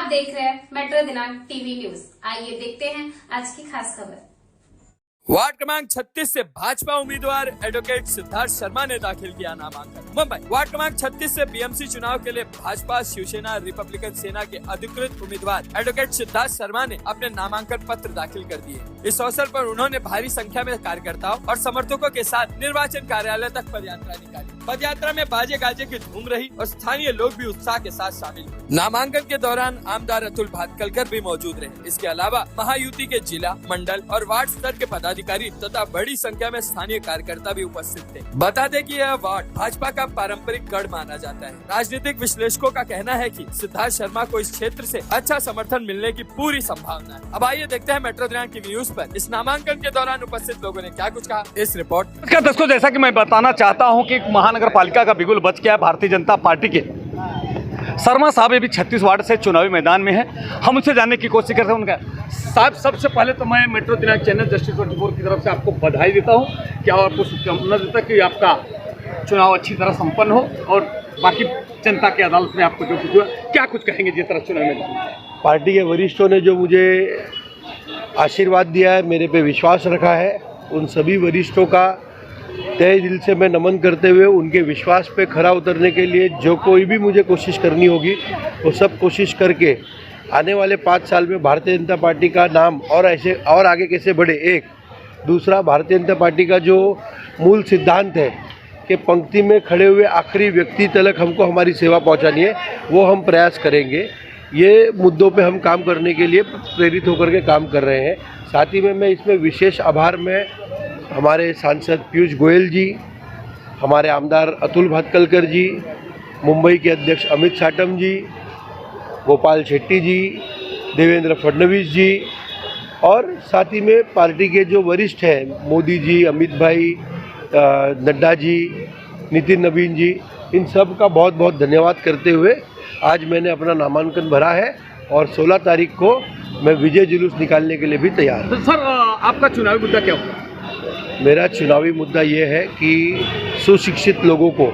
आप देख रहे हैं मेट्रो दिनांक टीवी न्यूज। आइए देखते हैं आज की खास खबर। वार्ड क्रमांक 36 से भाजपा उम्मीदवार एडवोकेट सिद्धार्थ शर्मा ने दाखिल किया नामांकन। मुंबई वार्ड क्रमांक 36 से बीएमसी चुनाव के लिए भाजपा, शिवसेना, रिपब्लिकन सेना के अधिकृत उम्मीदवार एडवोकेट सिद्धार्थ शर्मा ने अपने नामांकन पत्र दाखिल कर दिए। इस अवसर पर उन्होंने भारी संख्या में कार्यकर्ताओं और समर्थकों के साथ निर्वाचन कार्यालय तक पदयात्रा निकाली। पदयात्रा में बाजे गाजे की धूम रही और स्थानीय लोग भी उत्साह के साथ शामिल हुए। नामांकन के दौरान आमदार अतुल भातखलकर भी मौजूद रहे। इसके अलावा महायुति के जिला, मंडल और वार्ड स्तर के पदाधिकारी तथा बड़ी संख्या में स्थानीय कार्यकर्ता भी उपस्थित थे। बता दें कि यह वार्ड भाजपा का पारंपरिक गढ़ माना जाता है। राजनीतिक विश्लेषकों का कहना है कि सिद्धार्थ शर्मा को इस क्षेत्र से अच्छा समर्थन मिलने की पूरी संभावना है। अब आइए देखते हैं मेट्रो दिनांक टीवी न्यूज पर इस नामांकन के दौरान उपस्थित लोगों ने क्या कुछ कहा। इस रिपोर्ट का दर्शकों, जैसा कि मैं बताना चाहता हूं कि महानगर पालिका का बिगुल बच गया है। भारतीय जनता पार्टी के शर्मा साहब अभी 36 वार्ड से चुनावी मैदान में है। हम उनसे जानने की कोशिश करते हैं। उनका साहब, सबसे पहले तो मैं मेट्रो दिनांक चैनल जस्टिस 24 की तरफ से आपको बधाई देता हूं। क्या आपको शुभकामना देता कि आपका चुनाव अच्छी तरह संपन्न हो और बाकी जनता की अदालत में आपको जो कुछ हुआ, क्या कुछ कहेंगे जिस तरह चुनाव में? पार्टी के वरिष्ठों ने जो मुझे आशीर्वाद दिया है, मेरे पे विश्वास रखा है, उन सभी वरिष्ठों का तहे दिल से मैं नमन करते हुए उनके विश्वास पे खरा उतरने के लिए जो कोई भी मुझे कोशिश करनी होगी वो सब कोशिश करके आने वाले 5 साल में भारतीय जनता पार्टी का नाम और ऐसे और आगे कैसे बढ़े। एक दूसरा, भारतीय जनता पार्टी का जो मूल सिद्धांत है कि पंक्ति में खड़े हुए आखिरी व्यक्ति तक हमको हमारी सेवा पहुंचानी है, वो हम प्रयास करेंगे। ये मुद्दों पे हम काम करने के लिए प्रेरित होकर के काम कर रहे हैं। साथ ही में मैं इसमें विशेष आभार में हमारे सांसद पीयूष गोयल जी, हमारे आमदार अतुल भातखलकर जी, मुंबई के अध्यक्ष अमित साटम जी, गोपाल शेट्टी जी, देवेंद्र फडणवीस जी और साथ ही में पार्टी के जो वरिष्ठ हैं, मोदी जी, अमित भाई, नड्डा जी, नितिन नवीन जी, इन सब का बहुत बहुत धन्यवाद करते हुए आज मैंने अपना नामांकन भरा है और 16 तारीख को मैं विजय जुलूस निकालने के लिए भी तैयार हूँ। सर, आपका चुनावी मुद्दा क्या होगा? मेरा चुनावी मुद्दा ये है कि सुशिक्षित लोगों को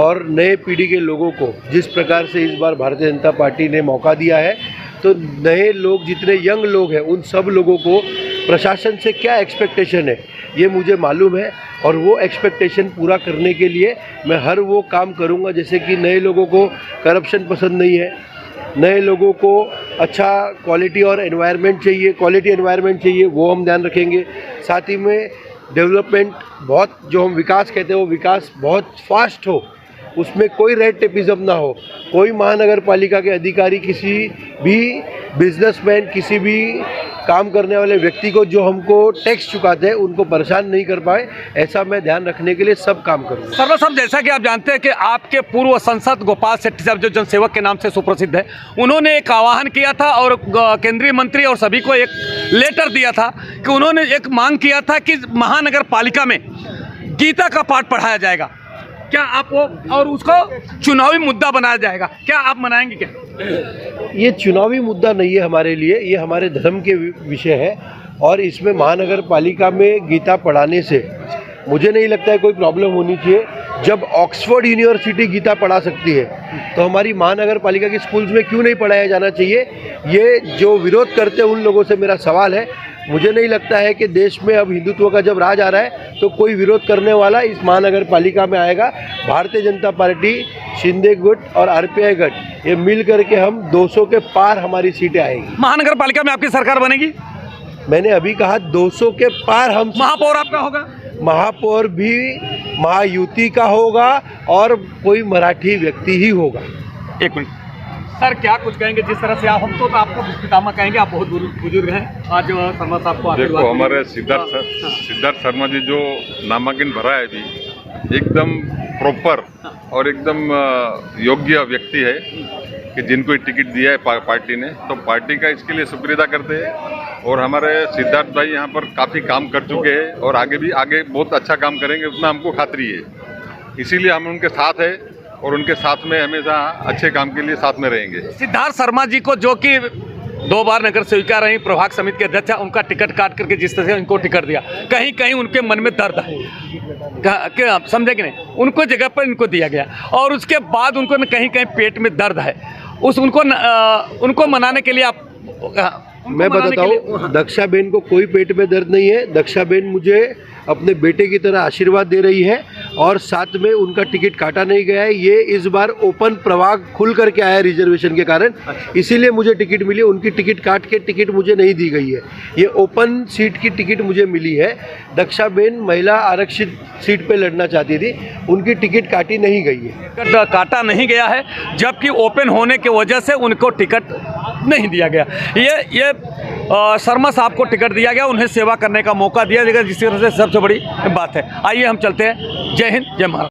और नए पीढ़ी के लोगों को जिस प्रकार से इस बार भारतीय जनता पार्टी ने मौका दिया है, तो नए लोग, जितने यंग लोग हैं, उन सब लोगों को प्रशासन से क्या एक्सपेक्टेशन है ये मुझे मालूम है और वो एक्सपेक्टेशन पूरा करने के लिए मैं हर वो काम करूँगा। जैसे कि नए लोगों को करप्शन पसंद नहीं है, नए लोगों को अच्छा क्वालिटी एनवायरनमेंट चाहिए, वो हम ध्यान रखेंगे। साथ ही में डेवलपमेंट बहुत, जो हम विकास कहते हैं, वो विकास बहुत फास्ट हो, उसमें कोई रेड टेपिज्म ना हो, कोई महानगर पालिका के अधिकारी किसी भी बिजनेसमैन, किसी भी काम करने वाले व्यक्ति को जो हमको टैक्स चुकाते हैं उनको परेशान नहीं कर पाए, ऐसा मैं ध्यान रखने के लिए सब काम करूँगा। शर्मा साहब, जैसा कि आप जानते हैं कि आपके पूर्व सांसद गोपाल शेट्टी साहब, जो जनसेवक के नाम से सुप्रसिद्ध है, उन्होंने एक आह्वान किया था और केंद्रीय मंत्री और सभी को एक लेटर दिया था कि उन्होंने एक मांग किया था कि महानगर पालिका में गीता का पाठ पढ़ाया जाएगा। क्या आप वो और उसको चुनावी मुद्दा बनाया जाएगा, क्या आप मनाएंगे? क्या ये चुनावी मुद्दा नहीं है हमारे लिए, ये हमारे धर्म के विषय है और इसमें महानगर पालिका में गीता पढ़ाने से मुझे नहीं लगता है कोई प्रॉब्लम होनी चाहिए। जब ऑक्सफोर्ड यूनिवर्सिटी गीता पढ़ा सकती है तो हमारी महानगर पालिका के स्कूल्स में क्यों नहीं पढ़ाया जाना चाहिए? ये जो विरोध करते हैं उन लोगों से मेरा सवाल है। मुझे नहीं लगता है कि देश में अब हिंदुत्व का जब राज आ रहा है तो कोई विरोध करने वाला इस महानगर पालिका में आएगा। भारतीय जनता पार्टी, शिंदे गुट और आरपीआई गट, ये मिल करके हम 200 के पार हमारी सीटें आएगी। महानगर पालिका में आपकी सरकार बनेगी? मैंने अभी कहा 200 के पार हम। महापौर आपका होगा? महापौर भी महायुति का होगा और कोई मराठी व्यक्ति ही होगा। एक मिनट सर, क्या कुछ कहेंगे? जिस तरह से हम तो आपको पितामह कहेंगे, आप बहुत बुजुर्ग हैं। आज शर्मा साहब को देखो, हमारे सिद्धार्थ शर्मा जी जो नामांकन भरा है अभी, एकदम प्रॉपर और एकदम योग्य व्यक्ति है कि जिनको टिकट दिया है पार्टी ने, तो पार्टी का इसके लिए शुक्रिया करते हैं। और हमारे सिद्धार्थ भाई यहाँ पर काफ़ी काम कर चुके हैं और आगे बहुत अच्छा काम करेंगे, उतना हमको खातरी है। इसीलिए हम उनके साथ हैं और उनके साथ में हमेशा अच्छे काम के लिए साथ में रहेंगे। सिद्धार्थ शर्मा जी को, जो कि 2 बार नगर सेविका रही, प्रभाग समिति के अध्यक्ष, उनका टिकट काट करके जिस तरह से उनको टिकट दिया, कहीं कहीं उनके मन में दर्द है, समझे कि नहीं? उनको जगह पर इनको दिया गया और उसके बाद उनको कहीं कहीं पेट में दर्द है उनको मनाने के लिए आप मैं बताता हूँ, दक्षाबेन को कोई पेट में दर्द नहीं है। दक्षाबेन मुझे अपने बेटे की तरह आशीर्वाद दे रही है और साथ में उनका टिकट काटा नहीं गया है। ये इस बार ओपन प्रवाह खुल करके आया रिजर्वेशन के कारण, इसीलिए मुझे टिकट मिली। उनकी टिकट काट के टिकट मुझे नहीं दी गई है, ये ओपन सीट की टिकट मुझे मिली है। दक्षाबेन महिला आरक्षित सीट पे लड़ना चाहती थी, उनकी टिकट काटी नहीं गई है। टिकट काटा नहीं गया है, जबकि ओपन होने की वजह से उनको टिकट नहीं दिया गया। ये शर्मा साहब को टिकट दिया गया, उन्हें सेवा करने का मौका दिया गया, जिस तरह से सबसे बड़ी बात है। आइए हम चलते हैं। जय हिंद, जय महाराष्ट्र।